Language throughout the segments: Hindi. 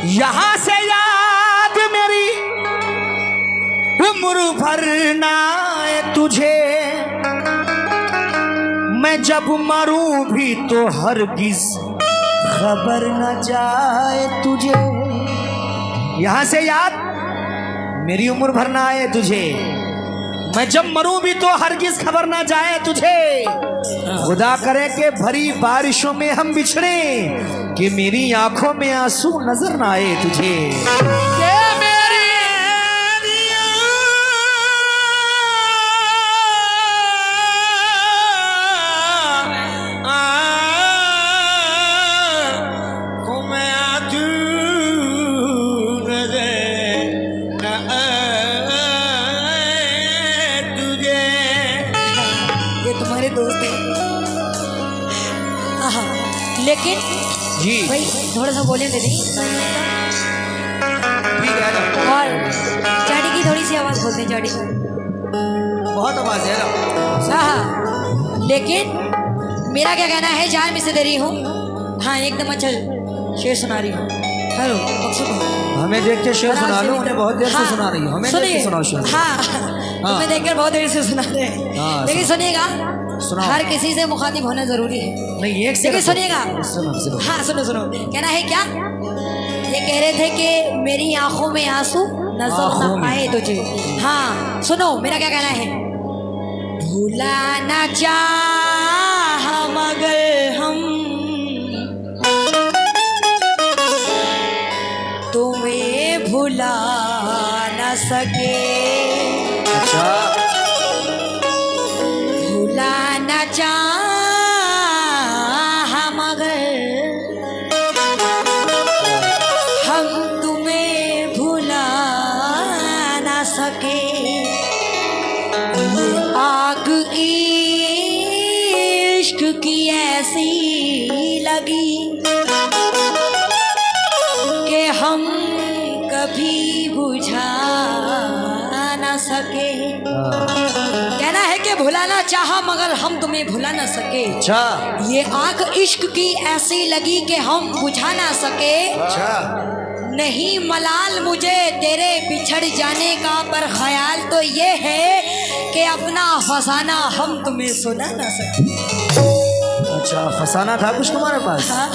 यहां से याद मेरी उम्र भर ना आए तुझे, मैं जब मरूं भी तो हरगिज खबर न जाए तुझे। यहां से याद मेरी उम्र भर ना आए तुझे, मैं जब मरूं भी तो हरगिज खबर ना जाए तुझे। खुदा करे कि भरी बारिशों में हम बिछड़े, कि मेरी आंखों में आंसू नजर ना आए तुझे। लेकिन जी भाई थोड़ा सा बोले दे दी, ठीक है ना? और चाटी की थोड़ी सी आवाज बोलते हैं, चाटी बहुत आवाज है ना। हाँ, लेकिन मेरा क्या कहना है, जान में से दे रही हूँ। हाँ एकदम अच्छा शेर सुना रही हूँ। हेलो हमें देख के शेर सुना लो, उन्हें बहुत देर से सुना रही हो, हमें देख के सुनाओ शेर। हाँ तुम्हें देखकर बहुत देर से सुना रहे हैं, लेकिन सुनिएगा, हर किसी से मुखातिब होना जरूरी है। नहीं एक से लेकिन सुनिएगा, हाँ सुनो सुनो, कहना है क्या, ये कह रहे थे कि मेरी आंखों में आंसू नजर न आए तुझे। हाँ सुनो मेरा क्या कहना है, भुलाना चाह मगर हम तुम्हें भुला न सके। अच्छा भुलाना चाह मगर हम तुम्हें भुला न सके। आग इश्क की ऐसी लगी कि हम कभी बुझा न सके। कहना है कि भुलाना चाहा मगर हम तुम्हें भुला ना सके। अच्छा ये आग इश्क की ऐसी लगी कि हम बुझा ना सके। अच्छा नहीं मलाल मुझे तेरे बिछड़ जाने का, पर ख्याल तो ये है कि अपना फसाना हम तुम्हें सुना ना सके। अच्छा फसाना था कुछ तुम्हारे पास? हाँ?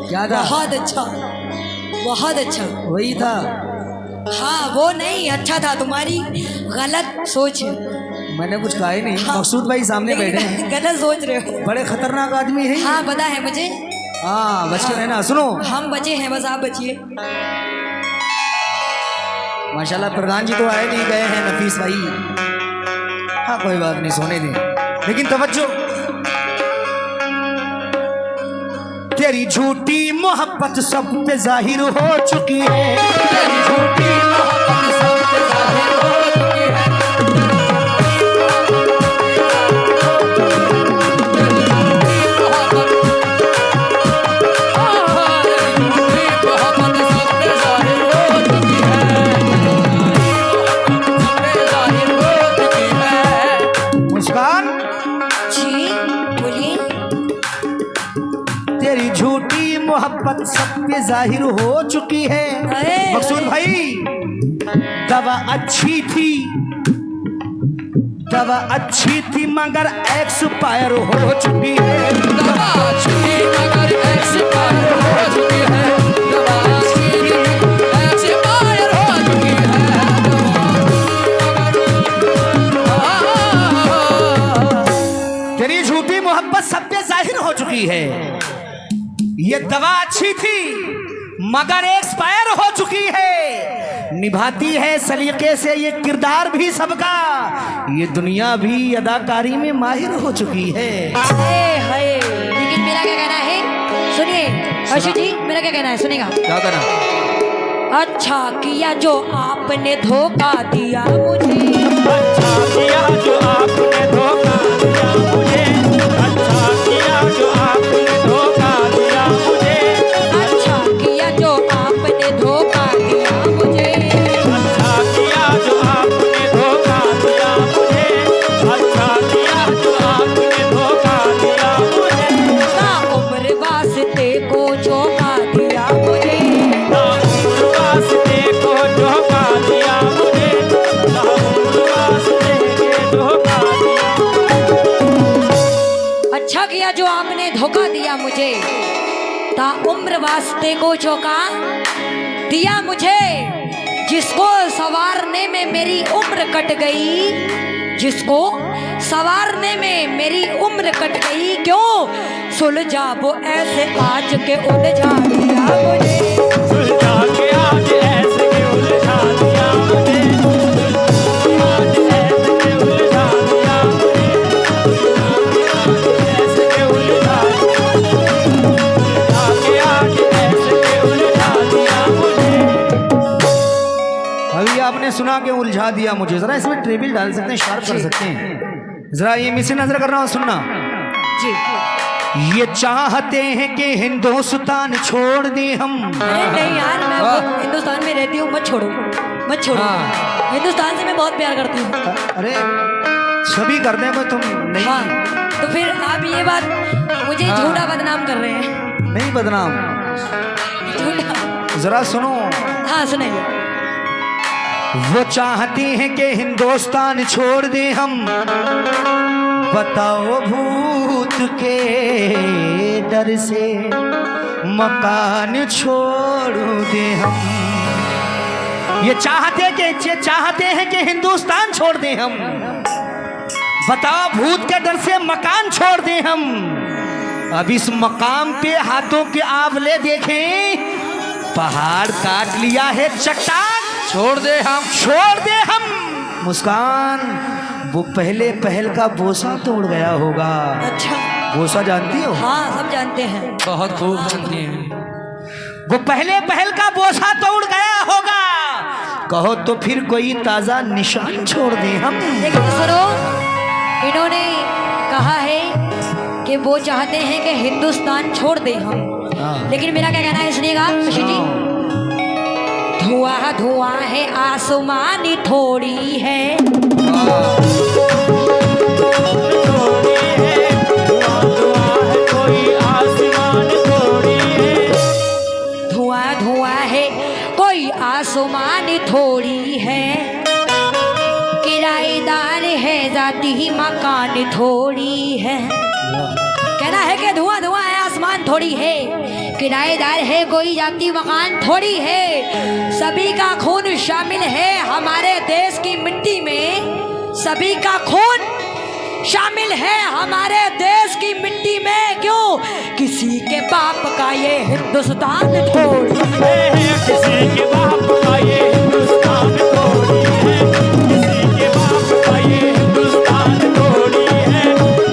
क्या था? बहुत अच्छा, बहुत अच्छा वही था। हाँ वो नहीं अच्छा था, तुम्हारी गलत सोच है। मैंने कुछ कहा ही नहीं। हाँ। मकसूद भाई सामने बैठे हैं, गलत सोच रहे हो। बड़े खतरनाक आदमी है। हाँ पता है मुझे। हाँ बच के रहना। सुनो हम बचे हैं, बस आप बचिए। माशाल्लाह प्रधान जी तो आए नहीं, गए हैं नफीस भाई। हाँ कोई बात नहीं, सोने दें, लेकिन तवज्जो। तेरी झूठी मोहब्बत सब पे जाहिर हो चुकी है, तेरी झूठी मोहब्बत सब पे जाहिर हो चुकी है। मुस्कान जी बोलिए। तेरी झूठी मोहब्बत सब पे जाहिर हो चुकी है। मकसूद भाई दवा अच्छी थी, दवा अच्छी थी मगर एक्सपायर हो चुकी है। दवा अच्छी थी मगर एक्सपायर हो चुकी है। दवा अच्छी थी एक्सपायर हो चुकी है। तेरी झूठी मोहब्बत सब पे जाहिर हो चुकी है। ये दवा अच्छी थी मगर एक्सपायर हो चुकी है। निभाती है सलीके से ये किरदार भी सबका, ये दुनिया भी अदाकारी में माहिर हो चुकी है। हाय लेकिन मेरा क्या कहना है, सुनिए अर्षद जी, मेरा क्या कहना है सुनिएगा। क्या करना? अच्छा किया जो आपने धोखा दिया मुझे, अच्छा किया जो आपने धोखा दिया मुझे, अच्छा किया जो आपने धोखा दिया मुझे, अच्छा किया जो आपने धोखा दिया मुझे, अच्छा किया जो आपने धोखा दिया मुझे, अच्छा किया जो आपने धोखा दिया मुझे। ना उम्र वास्ते को झोंका दिया मुझे, मुझे ता उम्र वास्ते को चौका दिया मुझे, जिसको सवारने में मेरी उम्र कट गई, जिसको सवारने में मेरी उम्र कट गई। क्यों सुलझा वो ऐसे आज के उलझा दिया मुझे, सुलझा के आज ऐसे के उलझा दिया मुझे, आज ऐसे के उलझा दिया मुझे, ऐसे के उलझा के आज ऐसे के उलझा दिया मुझे। अभी आपने सुना कि उलझा दिया मुझे, जरा इसमें ट्रेबिल डाल सकते हैं, शार्प कर सकते हैं। जरा ये मिसी नजर कर रहा हूँ, सुनना। जी। ये चाहते हैं कि हिंदुस्तान छोड़ दे हम। अरे नहीं यार, मैं हिंदुस्तान में रहती हूँ, मत छोड़ो मत छोड़ो। हाँ। हिंदुस्तान से मैं बहुत प्यार करती हूँ। अरे सभी करते हैं, पर तुम नहीं। हाँ, तो फिर आप ये बात मुझे झूठा बदनाम कर रहे हैं। नहीं बदनाम, झूठा। जरा सुनो। हाँ सुनाइए। वो चाहती हैं कि हिंदुस्तान छोड़ दे हम, बताओ भूत के डर से मकान छोड़ दे हम। ये चाहते हैं कि हिंदुस्तान छोड़ दे हम, बताओ भूत के डर से मकान छोड़ दे हम। अब इस मकाम पे हाथों के आवले देखें, पहाड़ काट लिया है चट्टान, छोड़ दे हम। मुस्कान, वो पहले पहल का बोसा तोड़ गया होगा। अच्छा। बोसा जानती हो? हाँ सब जानते हैं। बहुत खूब जानती हैं। वो पहले पहल का बोसा तोड़ गया होगा, कहो तो फिर कोई ताजा निशान छोड़ दे हम। लेकिन सुनो, इन्होंने कहा है कि वो चाहते हैं कि हिंदुस्तान छोड़ दे हम। हाँ। लेकिन मेरा क्या कहना है सुनिएगा ऋषि जी। धुआं धुआं है आसमानी थोड़ी है, कोई आसमान थोड़ी है, धुआं धुआं है कोई आसमानी थोड़ी है, किराएदार है जाती ही मकान थोड़ी है। कहना है कि धुआं धुआं है आसमान थोड़ी है, किराएदार है कोई जाती मकान थोड़ी है। सभी का खून शामिल है हमारे देश की मिट्टी में, सभी का खून शामिल है हमारे देश की मिट्टी में। क्यों किसी के बाप का ये हिंदुस्तान थोड़ी है, किसी के बाप का ये हिंदुस्तान थोड़ी है, किसी के बाप का ये हिंदुस्तान थोड़ी है,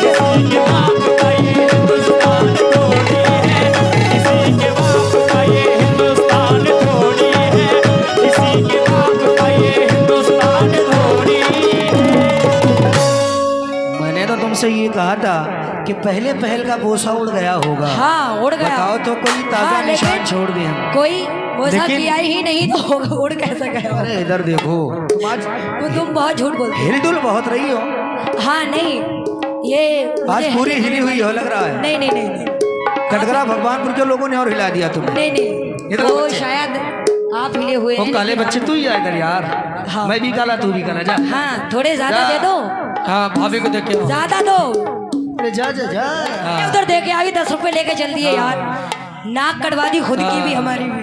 किसी के बाप का ये हिंदुस्तान थोड़ी है, किसी के बाप का ये हिंदुस्तान थोड़ी है, किसी के बाप का ये हिंदुस्तान थोड़ी है। मैंने तो तुमसे ये कहा था कि पहले पहल का बोसा उड़ गया होगा। हाँ उड़ गया। बताओ तो कोई ताजा हाँ, लेकिन निशान छोड़ दे हम। कोई वैसा लेकिन- किया ही नहीं तो उड़ कैसे गया। अरे इधर देखो, तुम आज तो तुम बहुत झूठ बोलते हिलडुल बहुत रही हो। हो। हाँ नहीं ये आज मुझे पूरी हिली हुई हो लग रहा है। नहीं नहीं नहीं नहीं कटघरा भगवानपुर के लोगों ने और हिला दिया तुम्हें। नहीं नहीं इधर वो बच्चे। शायद आप हिले हुए वो हैं। काले बच्चे तू ही आया कर यार। हाँ। मैं भी काला तू भी काला, जा। हाँ थोड़े ज्यादा जा। दे दो, हाँ भाभी को देख के ज्यादा दो। अरे जा जा जा। उधर दे के आई 10 रुपए लेके चल दिए यार। नाक कटवा दी खुद की भी हमारी भी।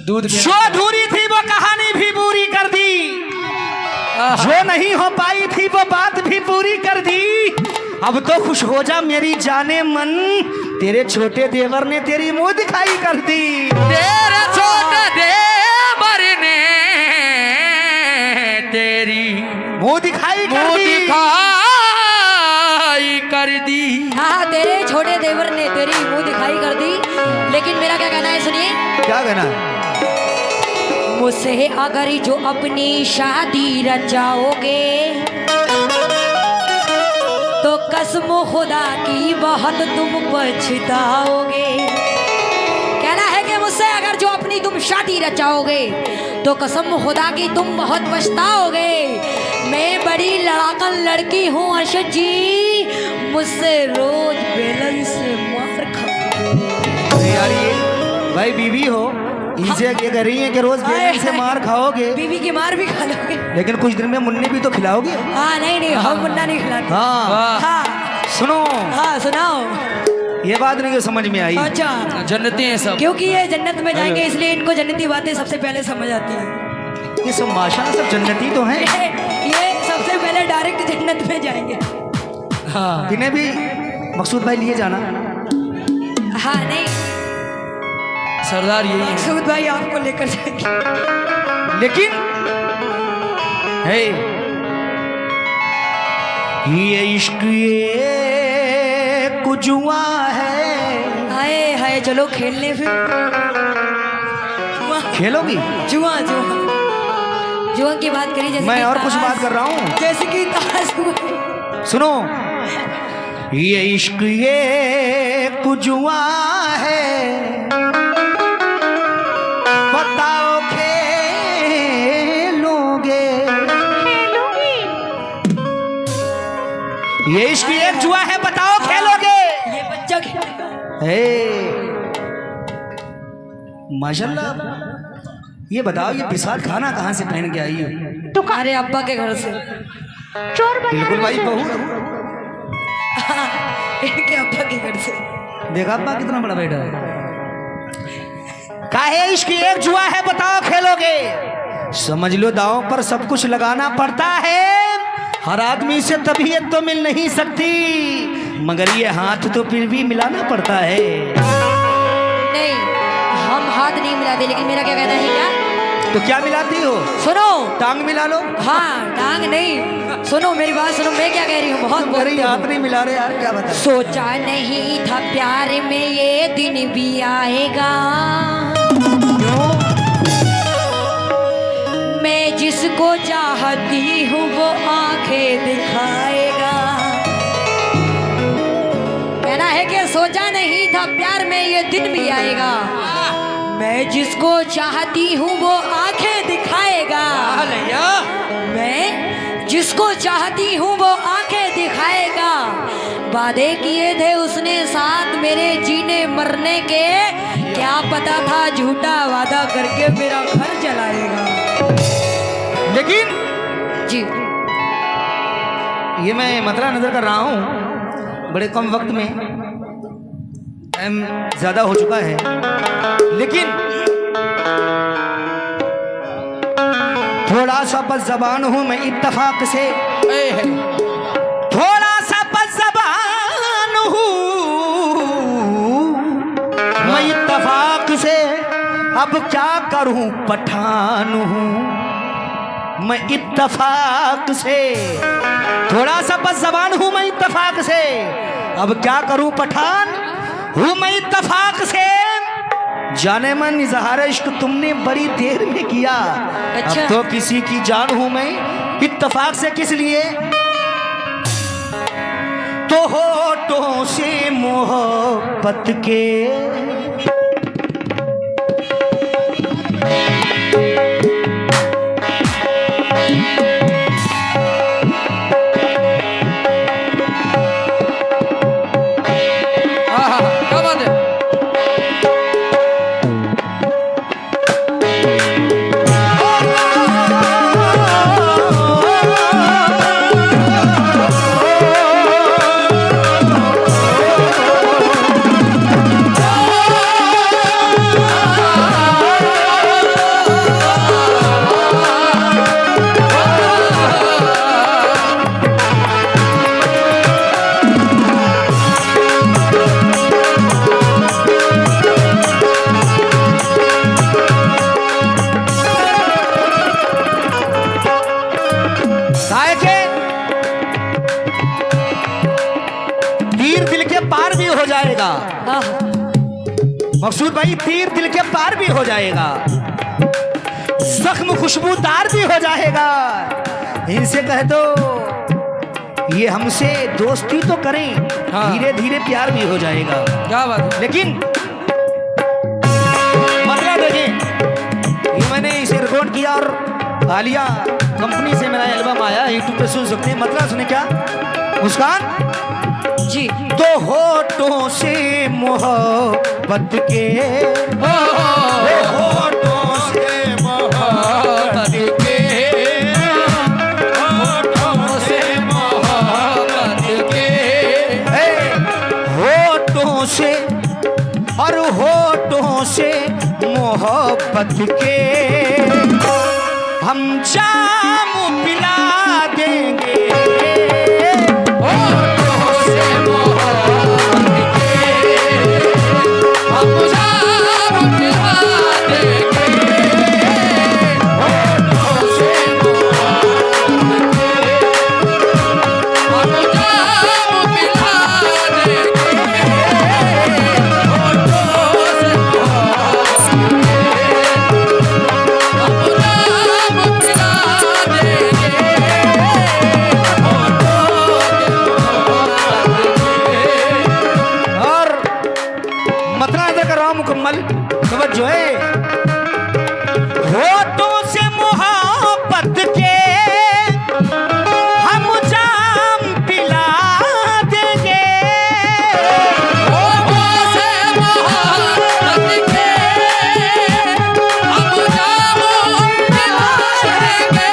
दूध जो अधूरी थी वो कहानी भी पूरी कर दी, जो नहीं हो पाई थी वो बात भी पूरी कर दी। अब तो खुश हो जा मेरी जाने मन, तेरे छोटे देवर ने तेरी मुंह दिखाई कर दी। तेरे छोटे देवर ने तेरी मुंह दिखाई कर मुंह दी। दिखाई कर दी। हाँ तेरे छोटे देवर ने तेरी मुंह दिखाई कर दी। लेकिन मेरा क्या कहना है सुनिए। क्या कहना है? मुझसे अगर जो अपनी शादी रचाओगे तो कसम खुदा की बहुत तुम पछताओगे। कहना है कि मुझसे अगर जो अपनी तुम शादी रचाओगे तो कसम खुदा की तुम बहुत पछताओगे। मैं बड़ी लड़ाकन लड़की हूँ अर्शद जी, मुझसे रोज बेलन से मार खा। अरे यार ये भाई बीवी हो, इनसे क्या कर रही है कि रोज बेलन से मार खाओगे, बीवी की मार भी खा लोगे। लेकिन कुछ दिन में मुन्ने भी तो खिलाओगे। हाँ नहीं नहीं हम मुन्ना नहीं खिलाते। हाँ हाँ सुनो, हाँ सुनाओ। ये बात नहीं समझ में आई। अच्छा, जन्नती हैं सब। क्योंकि ये जन्नत में जाएंगे इसलिए इनको जन्नती बातें सबसे पहले समझ आती हैं। ये सब माशाल्लाह सब जन्नती तो हैं। ये सबसे पहले डायरेक्ट जन्नत में जाएंगे। हाँ इन्हें भी मकसूद भाई लिए जाना। हाँ नहीं, सरदार यही है। सूद भाई आपको लेकर जाएंगे। लेकिन है ये इश्क ये कुजुआ है। हाय हाय, चलो खेलने फिर। खेलोगी? जुआ जुआ जुआ की बात करी जैसे मैं कि और कुछ ताश, बात कर रहा हूँ। जैसे कि ताश हुआ। सुनो, ये इश्क ये कुजुआ है, बताओ खेलोगे? ये इश्क ये जुआ है, बताओ खेलोगे? ये बच्चा खेलेगा। हे माशाल्लाह, ये बताओ ये विशाल खाना कहाँ से पहन के आई हो? अरे अब्बा के घर से। बिल्कुल भाई बहू। इनके अब्बा के घर से। देखा अब्बा कितना बड़ा बेटा है। काहे इश्क एक जुआ है, बताओ खेलोगे? समझ लो दांव पर सब कुछ लगाना पड़ता है। हर आदमी से तबीयत तो मिल नहीं सकती, मगर ये हाथ तो फिर भी मिलाना पड़ता है। नहीं, हम हाथ नहीं मिलाते, लेकिन मेरा क्या कहना है क्या? तो क्या मिलाती हो? सुनो, टांग मिला लो। हाँ टांग नहीं, सुनो मेरी बात सुनो, मैं क्या कह रही हूँ, बहुत अरे हाथ नहीं मिला रहे यार, क्या बता। सोचा नहीं था प्यार में ये दिन भी आएगा, मैं जिसको चाहती हूँ वो आंखें दिखाएगा। कहना है कि सोचा नहीं था प्यार में ये दिन भी आएगा, मैं जिसको चाहती हूँ वो आंखें दिखाएगा। मैं जिसको चाहती हूँ वो आंखें दिखाएगा। वादे किए थे उसने साथ मेरे जीने मरने के, क्या पता था झूठा वादा करके मेरा घर जलाएगा। लेकिन जी ये मैं मतला नजर कर रहा हूँ, बड़े कम वक्त में टाइम ज्यादा हो चुका है, लेकिन थोड़ा सा बस जबान हूँ मैं इत्तेफाक से, थोड़ा सा बस जबान हूँ मैं इत्तेफाक से, अब क्या करूँ पठान हूँ मैं इत्तेफाक से। थोड़ा सा बस जबान हूँ मैं इत्तेफाक से, अब क्या करूँ पठान हूँ मैं इत्तेफाक से। जाने मन इजहार इश्क तुमने बड़ी देर में किया, अच्छा। अब तो किसी की जान हूँ मैं इत्तेफाक से। किस लिए? तो होठों से मोहब्बत के क्या बात है। तीर दिल के पार भी हो जाएगा। आह, मकसूद भाई तीर दिल के पार भी हो जाएगा, जख्म खुशबूदार भी हो जाएगा। इनसे कह दो ये हमसे दोस्ती तो करें, हाँ। धीरे धीरे प्यार भी हो जाएगा। क्या बात है। लेकिन मतलब देखिए, ये मैंने इसे रिकॉर्ड किया और आलिया कंपनी से मेरा एल्बम आया, यूट्यूब पे सुन सकते हैं। मतलब सुने क्या मुस्कान जी तो होठों से मोहब्बत के, होठों से मोहब्बत के, होठों से मोहब्बत के, होठों से मोहब्बत के हम जाम पिला देंगे। होठों से मोहब्बत के हम जाम पिला देंगे। होठों से मोहब्बत के हम जाम पिला देंगे। होठों से मोहब्बत के हम जाम पिला देंगे। और मतला अदा कर रहा हूं मुकम्मल तवज्जो है। होठों से मोहब्बत के हम जाम पिला देंगे। होठों से मोहब्बत के हम जाम पिला देंगे।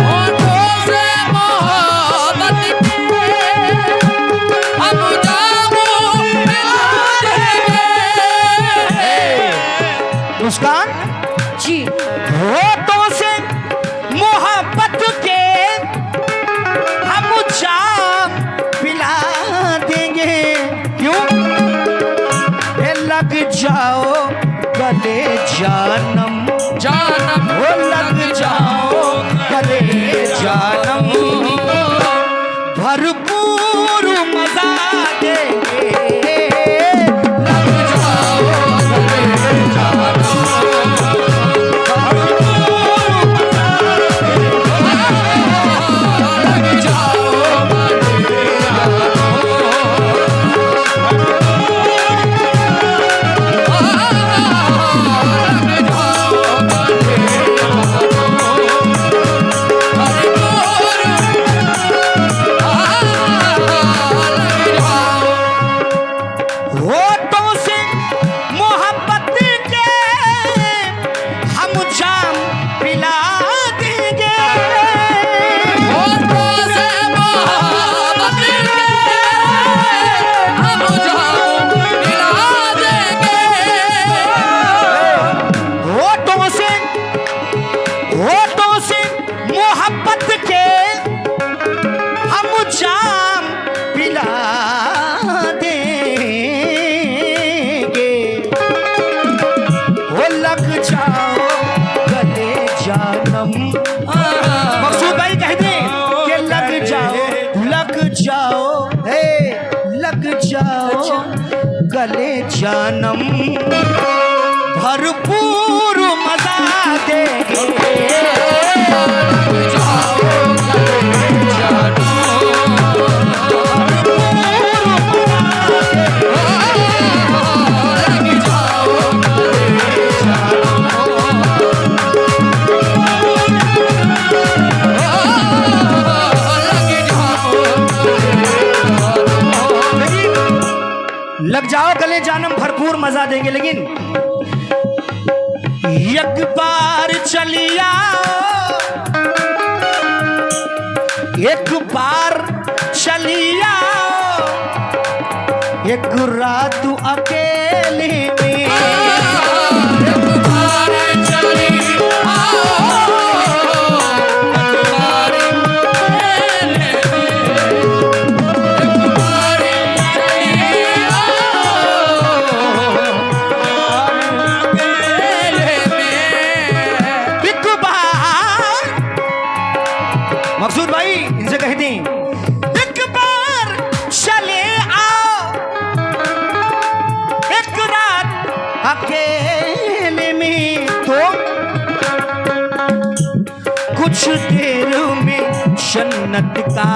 होठों से मोहब्बत के हम जाम पिला देंगे। मुस्कान जी होठों से मोहब्बत के हम जाम पिला देंगे। क्यों? ए लग जाओ गले जानम, जानम ओ लग जाओ गले जानम, भरपूर मजा देंगे। लग जाओ गले जानम, लग जाओ गले होठों से मोहब्बत के हम जाम पिला देंगे। होठों से मोहब्बत के हम जाम पिला देंगे। होठों से मोहब्बत के हम जाम पिला देंगे। वो लग जाओ गले जानम, मकसूद भाई कह दें कि लग जाओ हे लग जाओ गले जानम, भरपूर मजा देंगे। लग जाओ गले जानम भरपूर मजा देंगे। लेकिन एक बार चली आओ, एक बार चली आओ, एक रात अकेले में। मकसूद भाई इनसे कह दी एक बार चले आओ, एक रात अकेले में, तो कुछ देर में जन्नत का,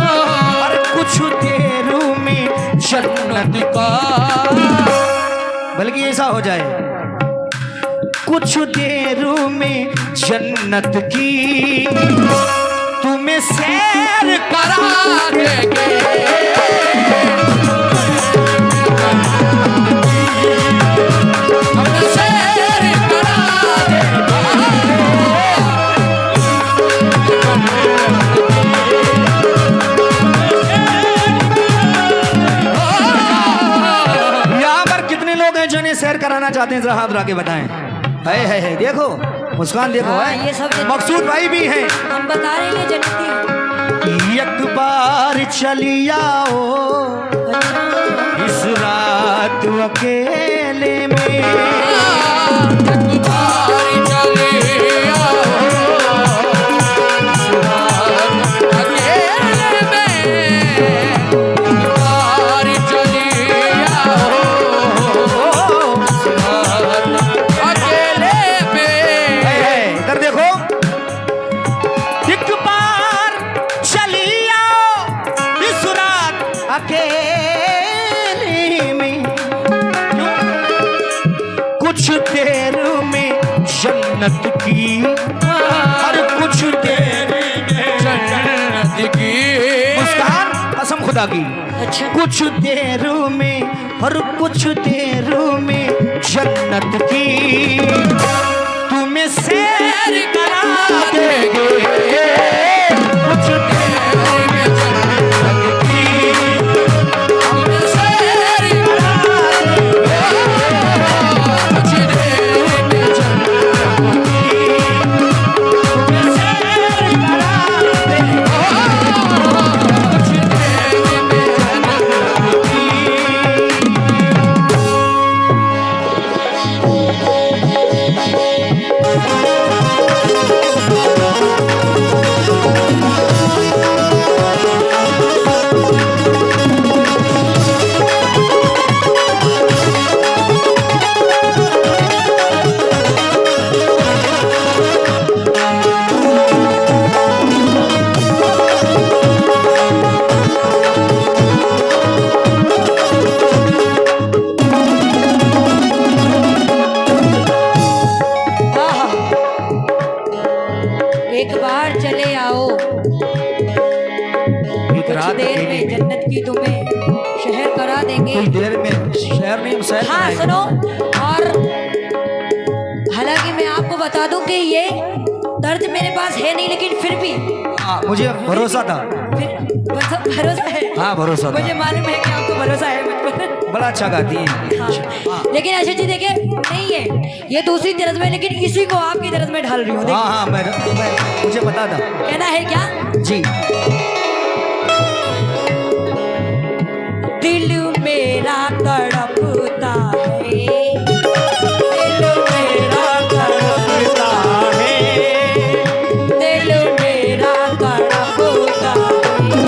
और कुछ देर में जन्नत का, बल्कि ऐसा हो जाए कुछ देर में जन्नत की तुम्हें सैर करा देंगे। हम सैर करा यहाँ पर कितने लोग हैं जिन्हें सैर कराना कहना चाहते हैं जरा हाथ उठा के बताएं। है देखो मुस्कान देखो हाँ, है ये सब जन्नती- मकसूद भाई भी हैं। हम बता रहे हैं जन्नती। एक बार चली आओ इस रात अकेले में, इधर देखो। एक बार चली आओ इस रात अकेले में, कुछ देर में जन्नत की, और कुछ देर में जन्नत की। मुस्कान कसम खुदा की, अच्छा कुछ देर में और कुछ देर में जन्नत की तुम्हें सैर करा देंगे। कुछ देर में जन्नत की तुम्हें सैर करा देंगे। कुछ देर में जन्नत की तुम्हें सैर करा देंगे। कुछ देर में जन्नत की। एक बार चले आओ, एक कुछ रात देर में अकेले। जन्नत की तुम्हें शहर करा देंगे। कुछ देर में शहर नहीं, हम शहर हाँ बनाएंगे। सुनो, और हालांकि मैं आपको बता दूं कि ये दर्द मेरे पास है नहीं, लेकिन फिर भी हाँ, मुझे भरोसा था। फिर मतलब भरोसा है। हाँ भरोसा था। मुझे मालूम है कि आपको भरोसा है मुझ पर। बड़ा अच्छा गाती है। हाँ। लेकिन अच्छा जी देखिए, नहीं है ये दूसरी तरफ में, लेकिन इसी को आपकी तरफ में ढाल रही हूँ। हाँ हाँ मैं मुझे पता था कहना है क्या? जी। दिल मेरा तड़पता है, दिल मेरा तड़पता है, दिल मेरा तड़पता है,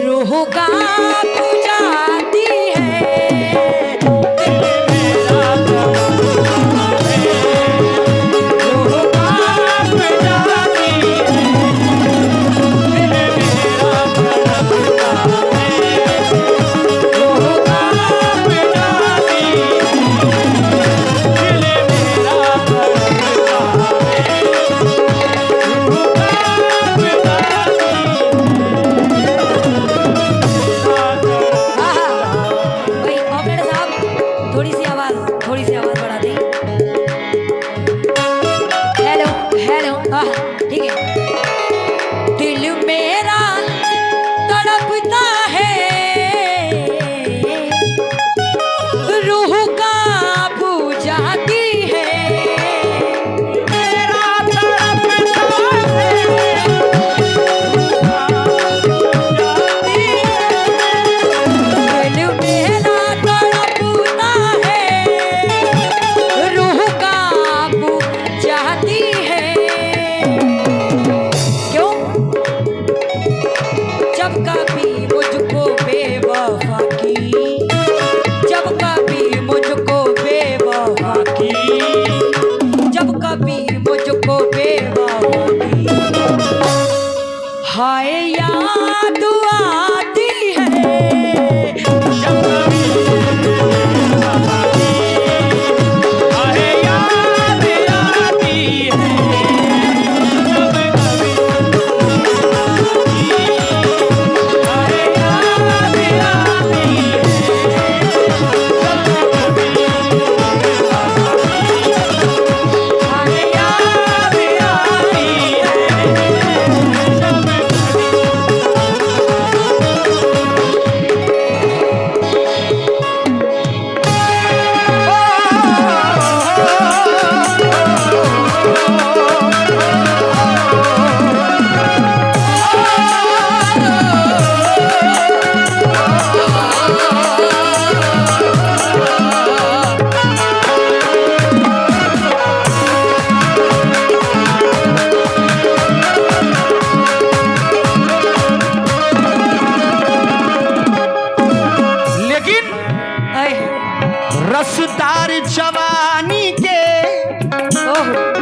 रूह कांप जाती है, दिल मेरा तड़पता है, रूह कांप जाती है, दिल मेरा तड़पता है, रूह कांप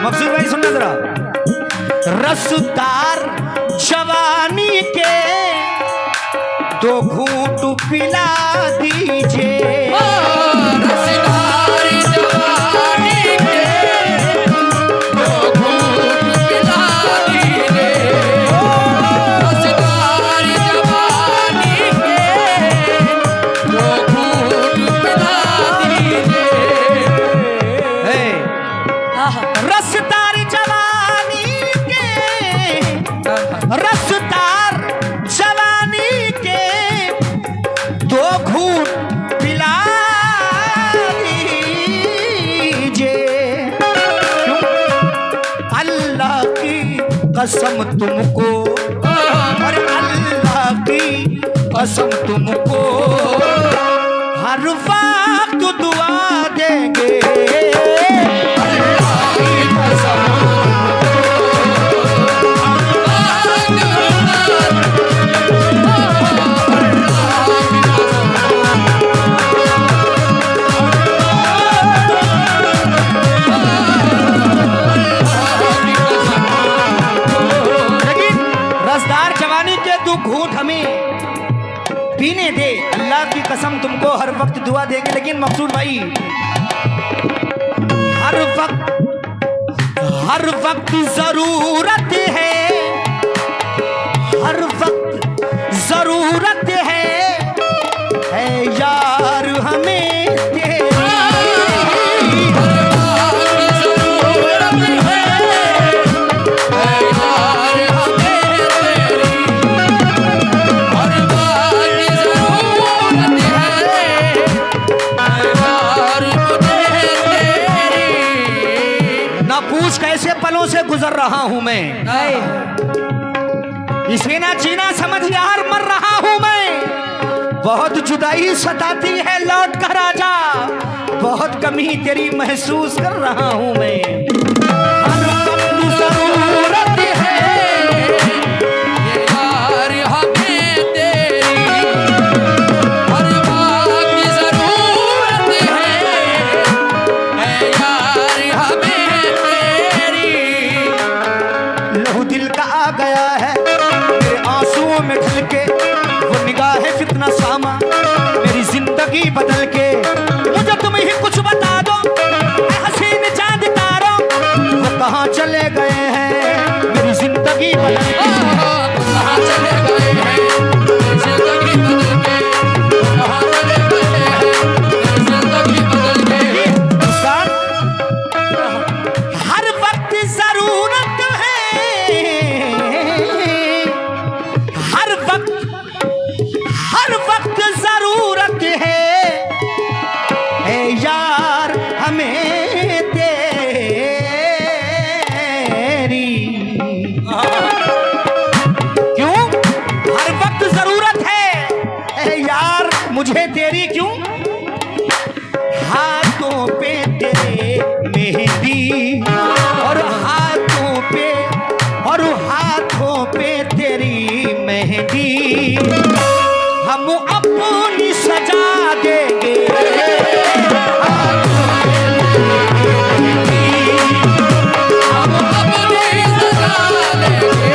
मकसूद भाई सुनना जरा। रसदार जवानी के 2 घूंट पिला दीजिए। रसदार जवानी के 2 घूंट पिला दीजिए। रसदार जवानी के 2 घूंट पिला दीजिए। रसदार जवानी के रसदार जवानी के 2 घूंट पिला दीजिए। अल्लाह की कसम तुमको और अल्लाह की कसम तुमको हर वक्त दुआ देंगे। रसदार जवानी के 2 घूंट हमें पीने दे, अल्लाह की कसम तुमको हर वक्त दुआ देंगे। लेकिन मकसूद भाई हर वक्त जरूरत है, हर वक्त जरूरत है यार हमें तेरी। पूछ कैसे पलों से गुजर रहा हूं मैं, इसे ना जीना समझ यार मर रहा हूं मैं। बहुत जुदाई सताती है लौट कर आजा, बहुत कमी तेरी महसूस कर रहा हूं मैं। हर वक्त जरूरत है यार हमें तेरी। हर वक्त जरूरत है यार हमें तेरी। लहू दिल का आ गया है मेरे आंसुओं में ढल के, वो निगाह फितना सामा मेरी जिंदगी बदल के। मुझे तुम ही कुछ बता दो ऐ हसीन चांद तारों, वो कहाँ चले गए हैं मेरी जिंदगी बदल के। कहाँ चले गए हैं जिंदगी बदल के। कहाँ चले गए हैं जिंदगी बदल के। हर वक्त जरूरत है, हर वक्त जरूरत है यार हमें तेरी। क्यों हर वक्त जरूरत है यार मुझे तेरी, क्यों? हाथों पे तेरे मेहंदी और हाथों पे तेरी मेहंदी, हम अपनी सजा देंगे। हम अपनी सजा लेंगे।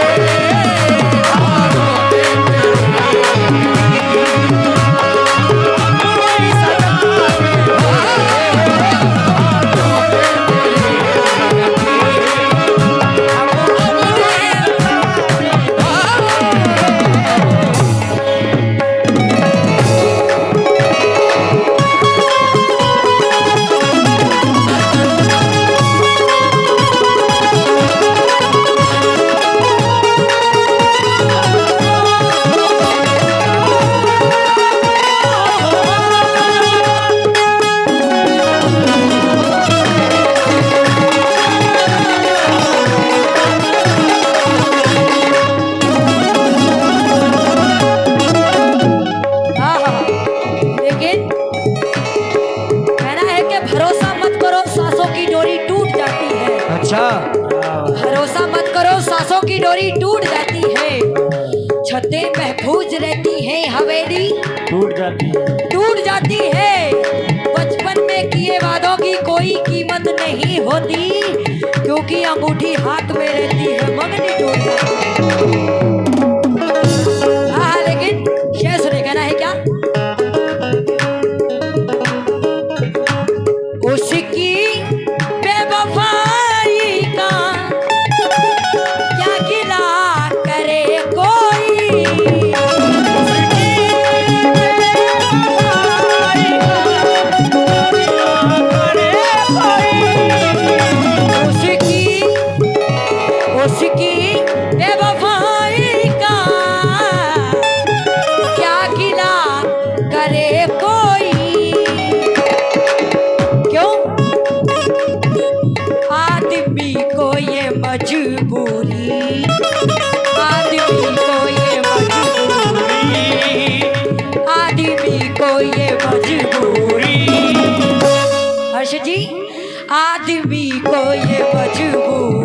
अपनी सजा अच्छा भरोसा मत करो, सांसों की डोरी टूट जाती है, छतें महफूज रहती हैं, हवेली टूट जाती है। बचपन में किए वादों की कोई कीमत नहीं होती, की अंगूठी हाथ में रहती है मंगनी टूट जाती है। हाँ लेकिन शेर सुने, कहना है क्या? उसकी बेवफाई का क्या गिला करे कोई, उसकी बेवफाई का क्या गिला करे कोई। क्यों? आदमी को ये मजबूरी, आदमी को ये मजबूरी, आदमी को ये मजबूरी। हर्ष जी, आदमी को ये मजबूरी